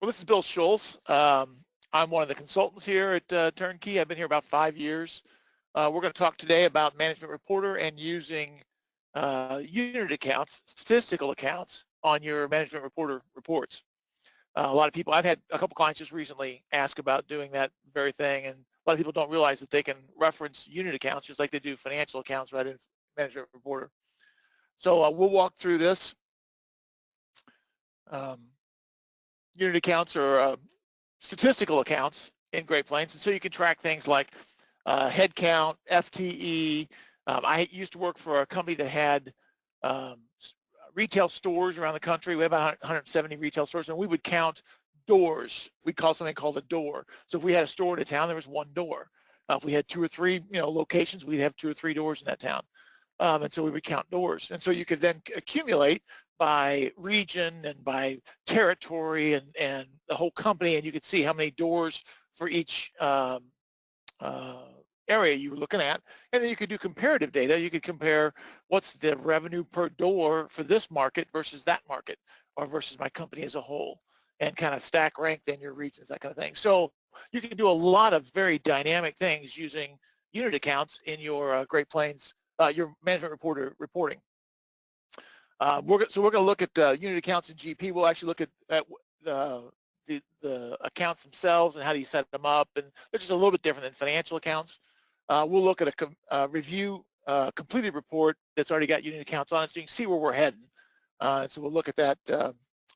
Well, this is Bill Schulz. I'm one of the consultants here at Turnkey. I've been here about 5 years. We're going to talk today about Management Reporter and using unit accounts, statistical accounts on your Management Reporter reports. A lot of people, I've had a couple clients just recently ask about doing that very thing, and a lot of people don't realize that they can reference unit accounts just like they do financial accounts right in Management Reporter. So we'll walk through this. Unit accounts are statistical accounts in Great Plains, and so you can track things like head count, FTE. I used to work for a company that had retail stores around the country. We have about 170 retail stores, and we would count doors. We'd call something called a door. So if we had a store in a town, there was one door. If we had 2 or 3 locations, we'd have 2 or 3 doors in that town. And so we would count doors. And so you could then accumulate by region and by territory and the whole company, and you could see how many doors for each area you were looking at. And then you could do comparative data. You could compare what's the revenue per door for this market versus that market, or versus my company as a whole, and kind of stack rank then your regions, that kind of thing. So you can do a lot of very dynamic things using unit accounts in your Great Plains, your Management Reporter reporting. So we're going to look at unit accounts in GP. We'll actually look at the accounts themselves and how do you set them up, and they're just a little bit different than financial accounts. We'll look at a review completed report that's already got unit accounts on it, so you can see where we're heading. So we'll look at that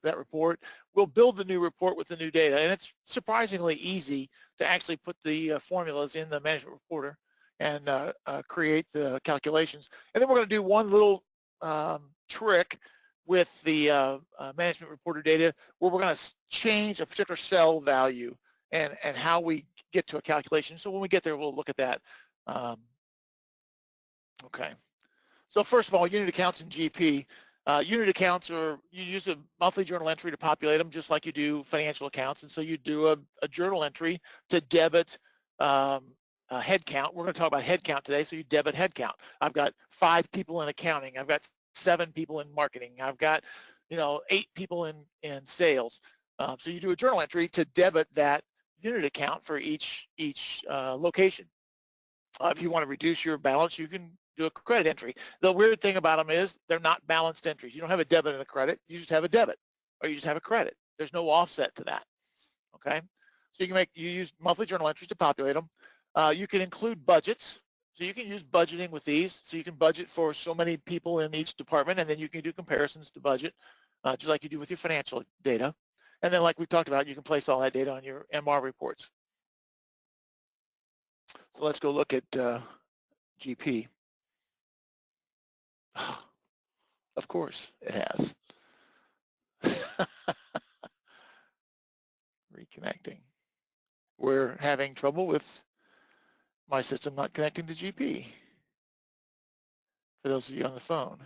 that report. We'll build the new report with the new data, and it's surprisingly easy to actually put the formulas in the Management Reporter and create the calculations. And then we're going to do one little trick with the Management Reporter data, where we're going to change a particular cell value and how we get to a calculation. So when we get there, we'll look at that. Okay. So first of all, unit accounts in GP. Unit accounts are, you use a monthly journal entry to populate them just like you do financial accounts. And so you do a journal entry to debit head count. We're going to talk about head count today, so you debit head count. I've got 5 people in accounting. I've got 7 people in marketing. I've got 8 people in sales. So you do a journal entry to debit that unit account for each location. If you want to reduce your balance, you can do a credit entry. The weird thing about them is they're not balanced entries. You don't have a debit and a credit. You just have a debit, or you just have a credit. There's no offset to that. Okay, so you use monthly journal entries to populate them. You can include budgets. So you can use budgeting with these. So you can budget for so many people in each department, and then you can do comparisons to budget, just like you do with your financial data. And then, like we talked about, you can place all that data on your MR reports. So let's go look at GP. Of course it has. Reconnecting. We're having trouble with my system not connecting to GP. For those of you on the phone.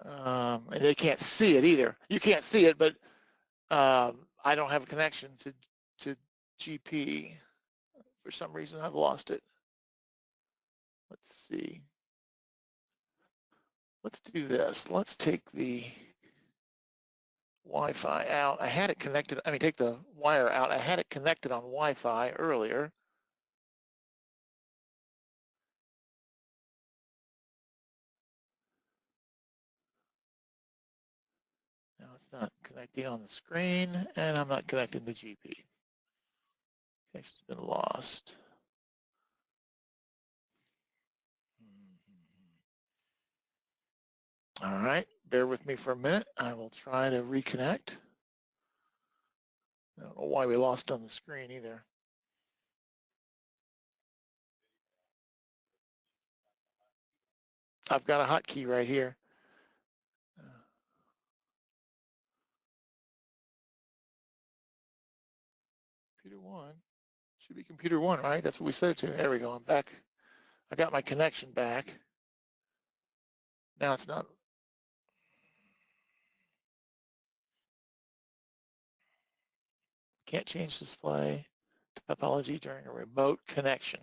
And they can't see it either. You can't see it, but I don't have a connection to GP. For some reason, I've lost it. Let's see. Let's do this. Let's take the Wi-Fi out. I had it connected. I mean, take the wire out. I had it connected on Wi-Fi earlier. Now it's not connecting on the screen, and I'm not connecting to GP. Connection's been lost. All right, bear with me for a minute. I will try to reconnect. I don't know why we lost on the screen either. I've got a hotkey right here. Computer 1. Should be computer 1, right? That's what we set it to. There we go. I'm back. I got my connection back. Now it's not. Can't change display topology during a remote connection.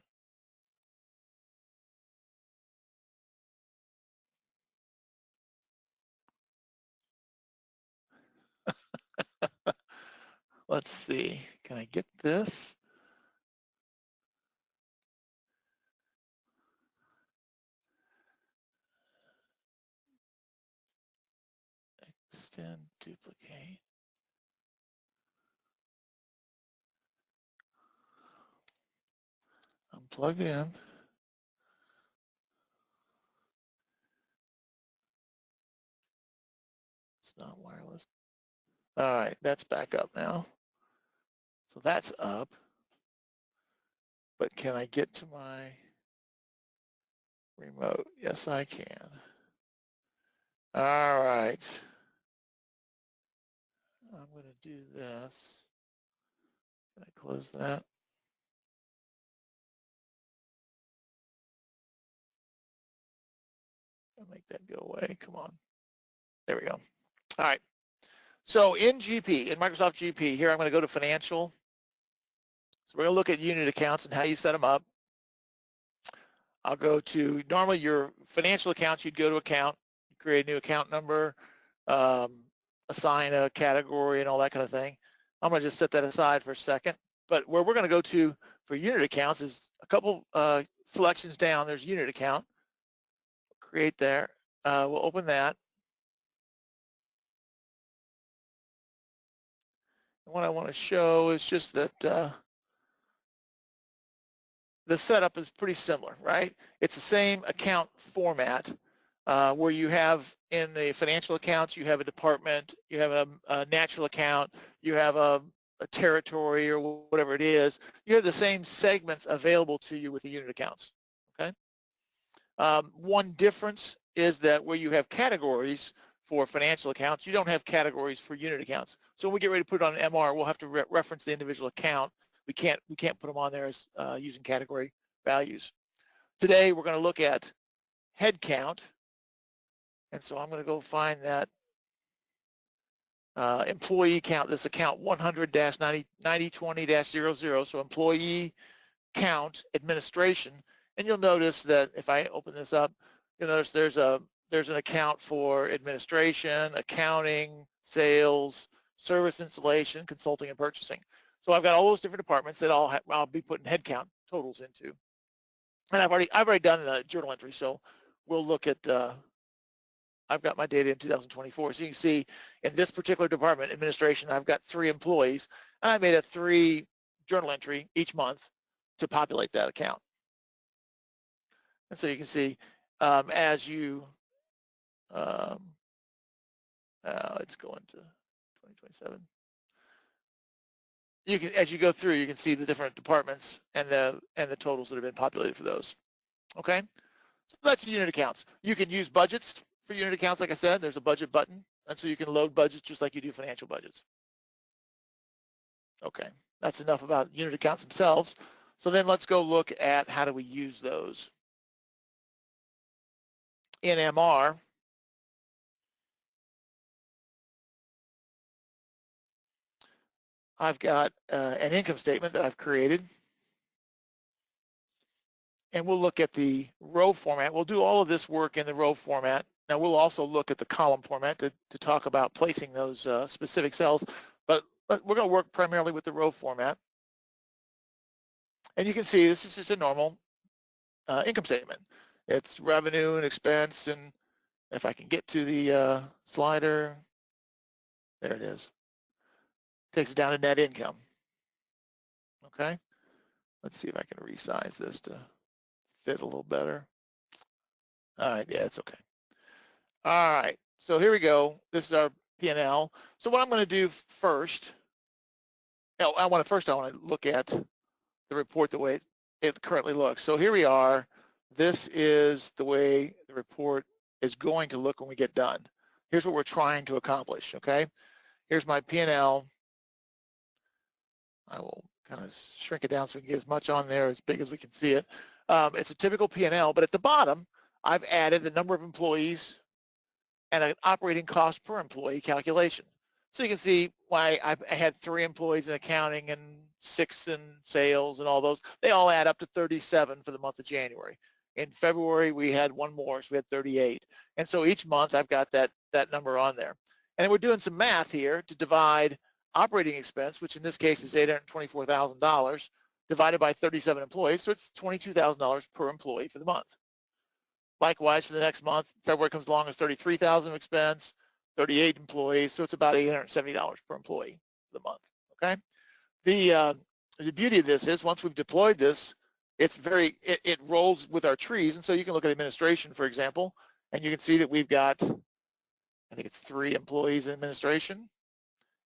Let's see, can I get this? Extend, duplicate. I'm plugged in. It's not wireless. All right, that's back up now. So that's up. But can I get to my remote? Yes, I can. All right. I'm going to do this. Can I close that? I'll make that go away. Come on. There we go. All right. So in GP, in Microsoft GP, here I'm going to go to Financial. So we're going to look at unit accounts and how you set them up. I'll go to, normally your financial accounts, you'd go to account, create a new account number, assign a category and all that kind of thing. I'm going to just set that aside for a second. But where we're going to go to for unit accounts is a couple selections down. There's unit account. Create there. We'll open that. And what I want to show is just that the setup is pretty similar, right? It's the same account format where you have in the financial accounts, you have a department, you have a natural account, you have a territory or whatever it is. You have the same segments available to you with the unit accounts, okay? One difference is that where you have categories for financial accounts, you don't have categories for unit accounts. So when we get ready to put it on an MR, we'll have to reference the individual account. We can't put them on there as using category values. Today we're going to look at head count, and so I'm going to go find that employee count. This account 100-9020-00. So employee count administration, and you'll notice that if I open this up, you'll notice there's an account for administration, accounting, sales, service installation, consulting, and purchasing. So I've got all those different departments that I'll be putting headcount totals into. And I've already done the journal entry, so we'll look at, I've got my data in 2024. So you can see in this particular department, administration, I've got 3 employees, and I made a 3 journal entry each month to populate that account. And so you can see as you, it's going to 2027. You can, as you go through, you can see the different departments and the totals that have been populated for those. Okay, so that's unit accounts. You can use budgets for unit accounts. Like I said, there's a budget button, and so you can load budgets just like you do financial budgets. Okay, that's enough about unit accounts themselves. So then let's go look at how do we use those. In MR, I've got an income statement that I've created, and we'll look at the row format. We'll do all of this work in the row format. Now we'll also look at the column format to talk about placing those specific cells, but we're going to work primarily with the row format. And you can see this is just a normal income statement. It's revenue and expense, and if I can get to the slider, there it is. Takes it down to net income. Okay, let's see if I can resize this to fit a little better. All right, yeah, it's okay. All right, so here we go. This is our P&L. So what I'm going to do first, I want to look at the report the way it currently looks. So here we are. This is the way the report is going to look when we get done. Here's what we're trying to accomplish, okay? Here's my P&L. I will kind of shrink it down so we can get as much on there as big as we can see it. It's a typical P&L, but at the bottom, I've added the number of employees and an operating cost per employee calculation. So you can see why I had 3 employees in accounting and 6 in sales and all those. They all add up to 37 for the month of January. In February, we had 1 more, so we had 38. And so each month, I've got that number on there. And we're doing some math here to divide operating expense, which in this case is $824,000, divided by 37 employees, so it's $22,000 per employee for the month. Likewise, for the next month, February comes along as $33,000 expense, 38 employees, so it's about $870 per employee for the month. Okay. The beauty of this is once we've deployed this, it rolls with our trees, and so you can look at administration, for example, and you can see that we've got, I think it's 3 employees in administration,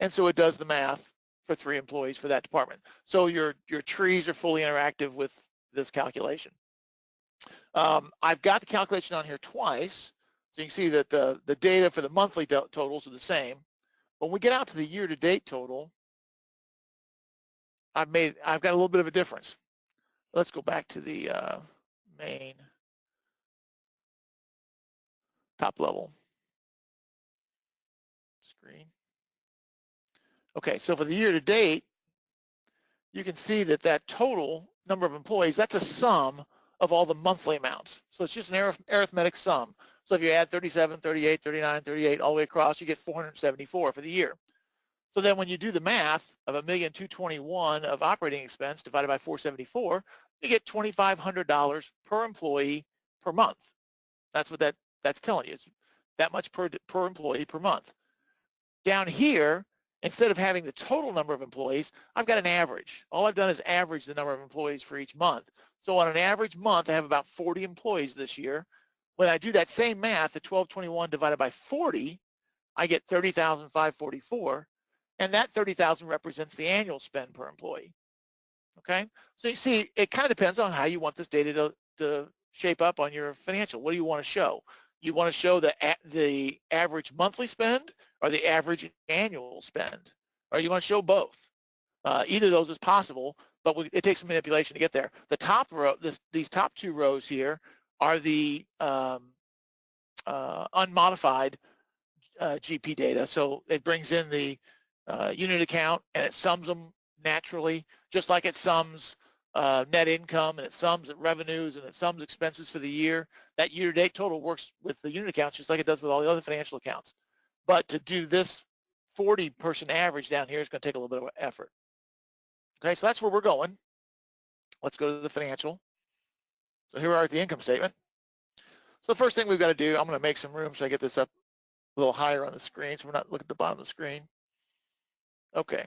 and so it does the math for 3 employees for that department. So your trees are fully interactive with this calculation. I've got the calculation on here twice, so you can see that the data for the monthly totals are the same. When we get out to the year-to-date total, I've got a little bit of a difference. Let's go back to the main top level screen. Okay, so for the year-to-date, you can see that total number of employees, that's a sum of all the monthly amounts. So it's just an arithmetic sum. So if you add 37, 38, 39, 38 all the way across, you get 474 for the year. So then when you do the math of $1,221,000 of operating expense divided by 474, you get $2,500 per employee per month. That's what that's telling you. It's that much per employee per month. Down here, instead of having the total number of employees, I've got an average. All I've done is average the number of employees for each month. So on an average month, I have about 40 employees this year. When I do that same math, the 1221 divided by 40, I get 30,544, and that 30,000 represents the annual spend per employee. Okay, so you see, it kind of depends on how you want this data to shape up on your financial. What do you want to show? You want to show the average monthly spend or the average annual spend, or you want to show both. Either of those is possible, but it takes some manipulation to get there. The top row, these top 2 rows here are the unmodified GP data. So it brings in the unit account and it sums them naturally, just like it sums net income and it sums revenues and it sums expenses for the year. That year-to-date total works with the unit accounts just like it does with all the other financial accounts. But to do this 40-person average down here is going to take a little bit of effort. Okay, so that's where we're going. Let's go to the financial. So here we are at the income statement. So the first thing we've got to do, I'm going to make some room so I get this up a little higher on the screen so we're not looking at the bottom of the screen. Okay.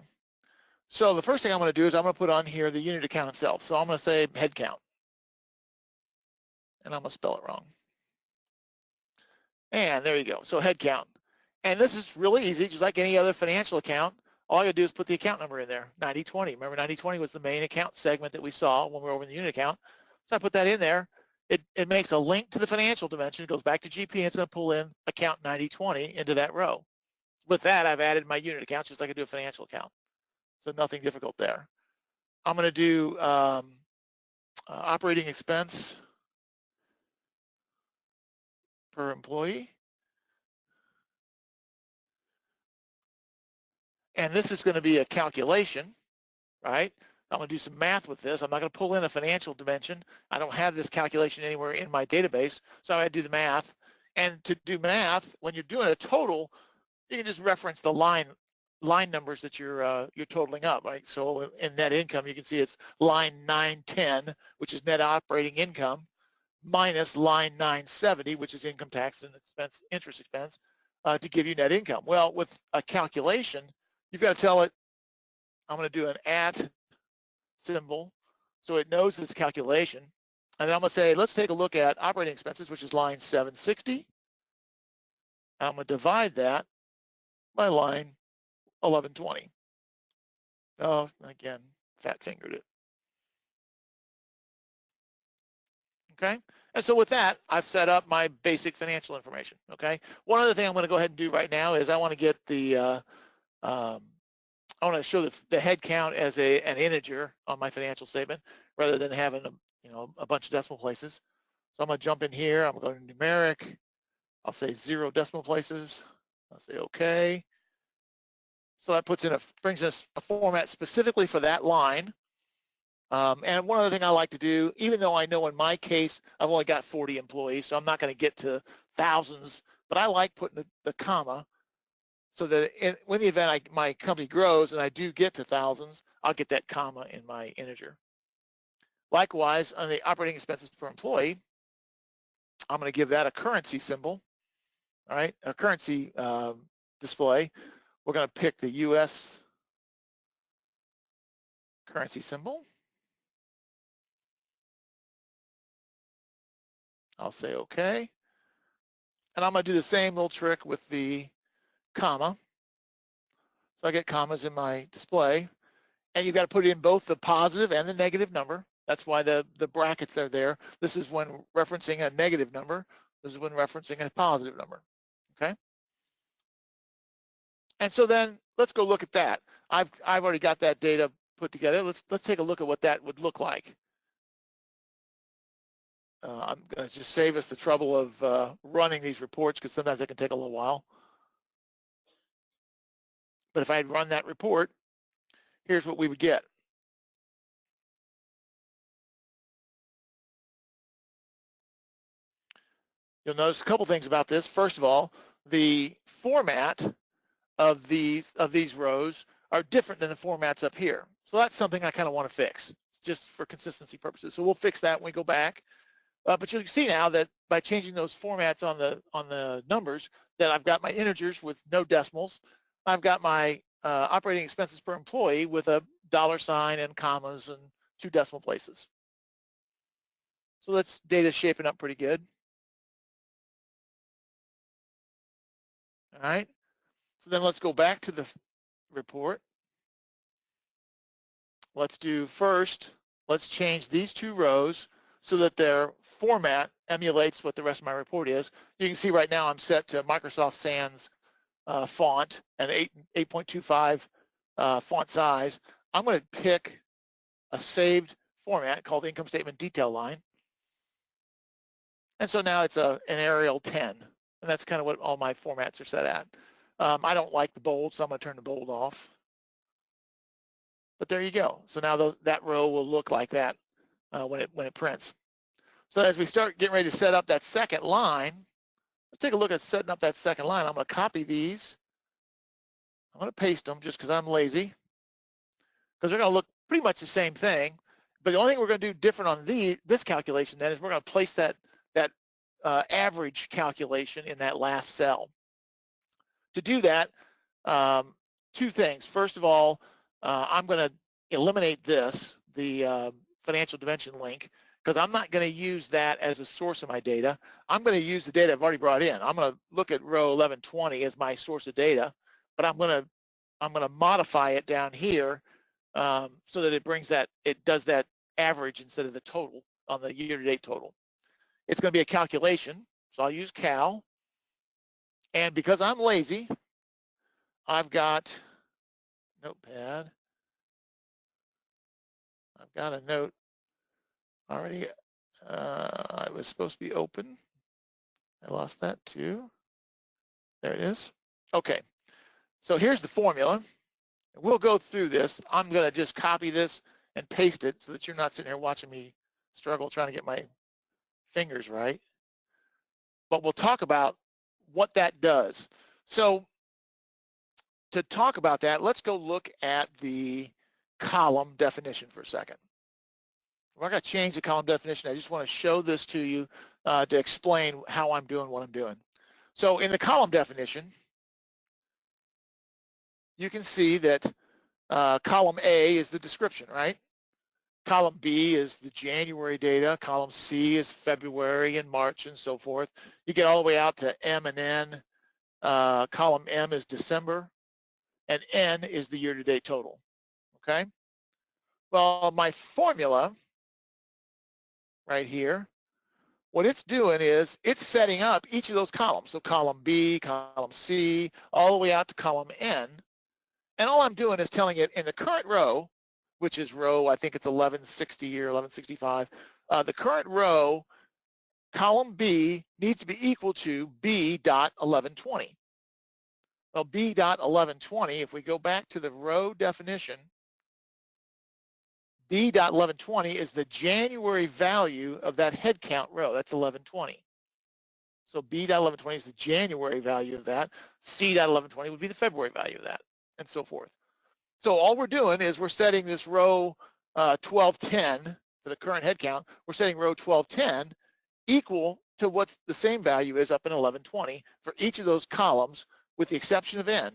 So the first thing I'm going to do is I'm going to put on here the unit account itself. So I'm going to say head count. And I'm going to spell it wrong. And there you go. So head count. And this is really easy, just like any other financial account. All I got to do is put the account number in there, 9020. Remember, 9020 was the main account segment that we saw when we were over in the unit account. So I put that in there. It makes a link to the financial dimension. It goes back to GP, and it's going to pull in account 9020 into that row. With that, I've added my unit account just like I do a financial account. So nothing difficult there. I'm going to do operating expense per employee. And this is going to be a calculation, right? I'm going to do some math with this. I'm not going to pull in a financial dimension. I don't have this calculation anywhere in my database, so I do the math. And to do math, when you're doing a total, you can just reference the line numbers that you're totaling up, right? So in net income, you can see it's line 910, which is net operating income, minus line 970, which is income tax and expense, interest expense, to give you net income. Well, with a calculation, you've got to tell it, I'm going to do an at symbol, so it knows this calculation. And then I'm going to say, let's take a look at operating expenses, which is line 760. I'm going to divide that by line 1120. Oh, again, fat fingered it. Okay, and so with that, I've set up my basic financial information. Okay, one other thing I'm going to go ahead and do right now is I want to get the I want to show the head count as an integer on my financial statement rather than having a bunch of decimal places. So I'm going to jump in here. I'm going to numeric. I'll say 0 decimal places. I'll say OK. So that brings us a format specifically for that line. And one other thing I like to do, even though I know in my case I've only got 40 employees, so I'm not going to get to thousands, but I like putting the comma so that when the event my company grows and I do get to thousands, I'll get that comma in my integer. Likewise, on the operating expenses per employee, I'm going to give that a currency symbol, all right, a currency display. We're going to pick the U.S. currency symbol. I'll say OK. And I'm going to do the same little trick with the comma. So I get commas in my display. And you've got to put in both the positive and the negative number. That's why the brackets are there. This is when referencing a negative number. This is when referencing a positive number. Okay? And so then let's go look at that. I've already got that data put together. Let's take a look at what that would look like. I'm going to just save us the trouble of running these reports because sometimes they can take a little while. But if I had run that report, here's what we would get. You'll notice a couple things about this. First of all, the format of these rows are different than the formats up here. So that's something I kind of want to fix just for consistency purposes. So we'll fix that when we go back. But you can see now that by changing those formats on the numbers, that I've got my integers with no decimals. I've got my operating expenses per employee with a $sign and commas and 2 decimal places. So that's data shaping up pretty good. All right. So then let's go back to the report. Let's change these 2 rows so that their format emulates what the rest of my report is. You can see right now I'm set to Microsoft Sans font and 8.25 font size. I'm going to pick a saved format called income statement detail line. And so now it's an Arial 10. And that's kind of what all my formats are set at. I don't like the bold, so I'm going to turn the bold off. But there you go. So now that row will look like that when it prints. So as we start getting ready to set up that second line, let's take a look at setting up that second line. I'm going to copy these. I'm going to paste them just because I'm lazy, because they're going to look pretty much the same thing. But the only thing we're going to do different on this calculation then is we're going to place that average calculation in that last cell. To do that, 2 things. First of all, I'm going to eliminate the financial dimension link, because I'm not going to use that as a source of my data. I'm going to use the data I've already brought in. I'm going to look at row 1120 as my source of data, but I'm going to modify it down here so that it does that average instead of the total on the year-to-date total. It's going to be a calculation, so I'll use cal. And because I'm lazy, I've got Notepad. I've got a note already. I was supposed to be open. I lost that too. There it is. Okay, so here's the formula. We'll go through this. I'm going to just copy this and paste it so that you're not sitting here watching me struggle trying to get my fingers right. But we'll talk about what that does. So to talk about that, let's go look at the column definition for a second. We're not going to change the column definition. I just want to show this to you to explain how I'm doing what I'm doing. So in the column definition, you can see that column A is the description, right? Column B is the January data. Column C is February and March and so forth. You get all the way out to M and N. Column M is December, and N is the year-to-date total, okay? Well, my formula right here, what it's doing is it's setting up each of those columns. So column B, column C, all the way out to column N. And all I'm doing is telling it in the current row, which is row, I think it's 1160 or 1165, the current row, column B needs to be equal to B.1120. Well, B.1120, if we go back to the row definition, B.1120 is the January value of that headcount row. That's 1120. So B.1120 is the January value of that. C.1120 would be the February value of that, and so forth. So all we're doing is we're setting this row 1210 for the current headcount. We're setting row 1210 equal to what the same value is up in 1120 for each of those columns, with the exception of N.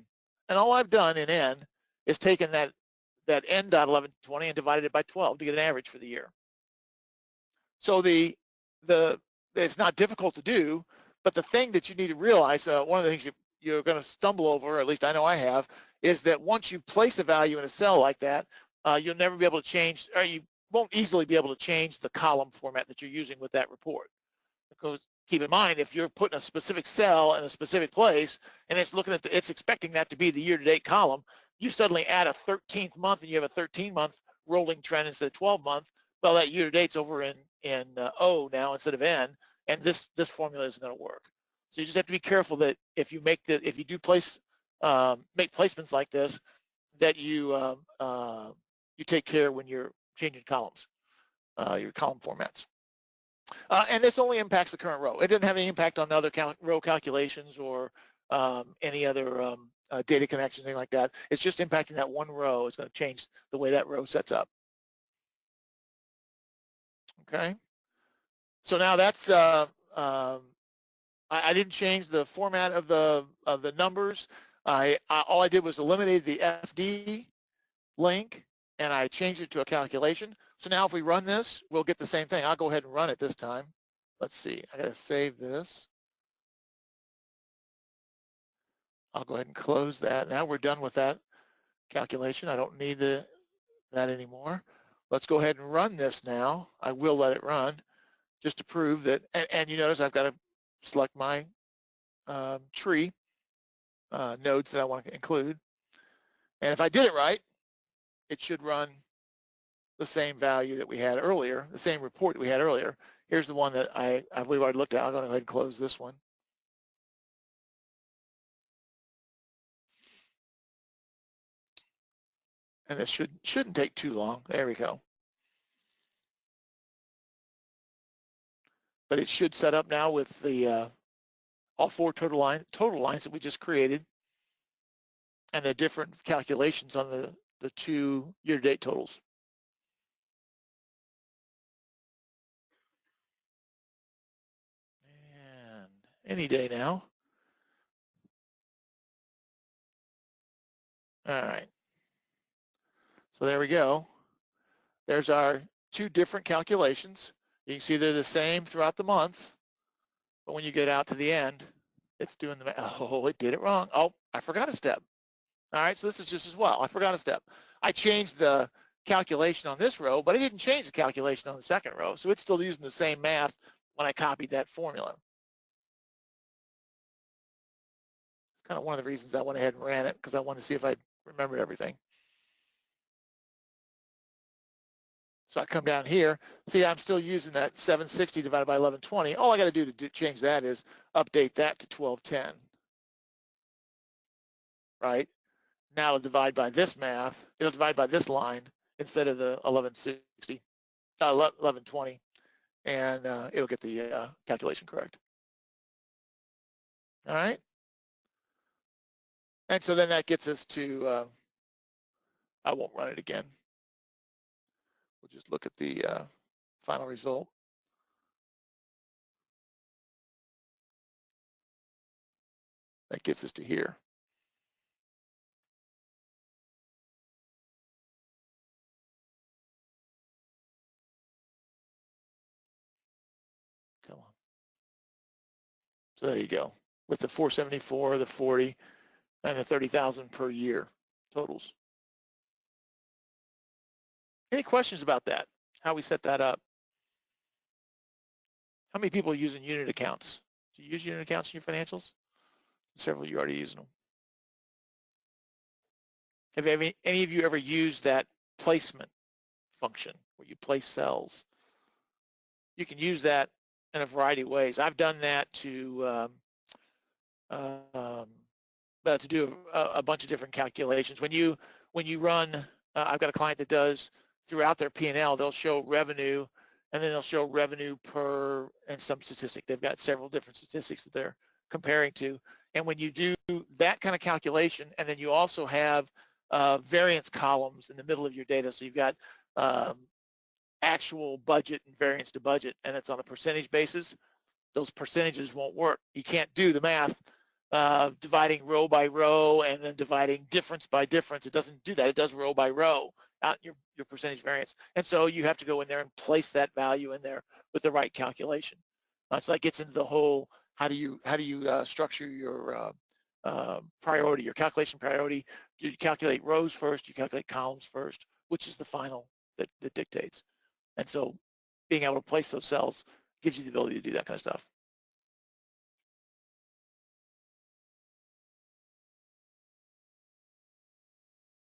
And all I've done in N is taken that N.1120 and divided it by 12 to get an average for the year. So it's not difficult to do, but the thing that you need to realize, one of the things you're going to stumble over, or at least I know I have, is that once you place a value in a cell like that, you'll never be able to change, or you won't easily be able to change the column format that you're using with that report. Because keep in mind, if you're putting a specific cell in a specific place and it's looking at it's expecting that to be the year-to-date column, you suddenly add a 13th month and you have a 13-month rolling trend instead of 12-month. Well, that year-to-date's over in O now instead of N, and this formula isn't going to work. So you just have to be careful that if you make if you do place make placements like this, that you take care when you're changing columns, your column formats. And this only impacts the current row. It doesn't have any impact on other row calculations or any other data connections, anything like that. It's just impacting that one row. It's going to change the way that row sets up. Okay. So now that's I didn't change the format of the numbers. All I did was eliminate the FD link, and I changed it to a calculation. So now if we run this, we'll get the same thing. I'll go ahead and run it this time. Let's see. I got to save this. I'll go ahead and close that. Now we're done with that calculation. I don't need that anymore. Let's go ahead and run this now. I will let it run just to prove that. And you notice I've got to select my tree nodes that I want to include. And if I did it right, it should run the same value that we had earlier, the same report that we had earlier. Here's the one that I believe I already looked at. I'm going to go ahead and close this one. And this shouldn't take too long. There we go. But it should set up now with the all four total lines that we just created, and the different calculations on the two year-to-date totals. And any day now. All right. So there we go. There's our two different calculations. You can see they're the same throughout the months, but when you get out to the end, it's doing the, oh, it did it wrong. Oh, I forgot a step. All right, so this is just as well. I forgot a step. I changed the calculation on this row, but I didn't change the calculation on the second row, so it's still using the same math when I copied that formula. It's kind of one of the reasons I went ahead and ran it, because I wanted to see if I remembered everything. So I come down here. See, I'm still using that 760 divided by 1120. All I got to do to change that is update that to 1210. Right? Now it'll divide by this math. It'll divide by this line instead of the 1160, 1120, and it'll get the calculation correct. All right? And so then that gets us to, I won't run it again. We'll just look at the final result. That gets us to here. Come on. So there you go. With the 474, the 40, and the 30,000 per year totals. Any questions about that? How we set that up? How many people are using unit accounts? Do you use unit accounts in your financials? Several of you are already using them. Have any of you ever used that placement function where you place cells? You can use that in a variety of ways. I've done that to do a bunch of different calculations. When you run, I've got a client that does throughout their P&L, they'll show revenue and then they'll show revenue per and some statistic. They've got several different statistics that they're comparing to. And when you do that kind of calculation, and then you also have variance columns in the middle of your data, so you've got actual budget and variance to budget, and it's on a percentage basis, those percentages won't work. You can't do the math dividing row by row and then dividing difference by difference. It doesn't do that. It does row by row out your percentage variance. And so you have to go in there and place that value in there with the right calculation. So that gets into the whole, how do you structure your priority, your calculation priority? Do you calculate rows first? Do you calculate columns first? Which is the final that dictates? And so being able to place those cells gives you the ability to do that kind of stuff.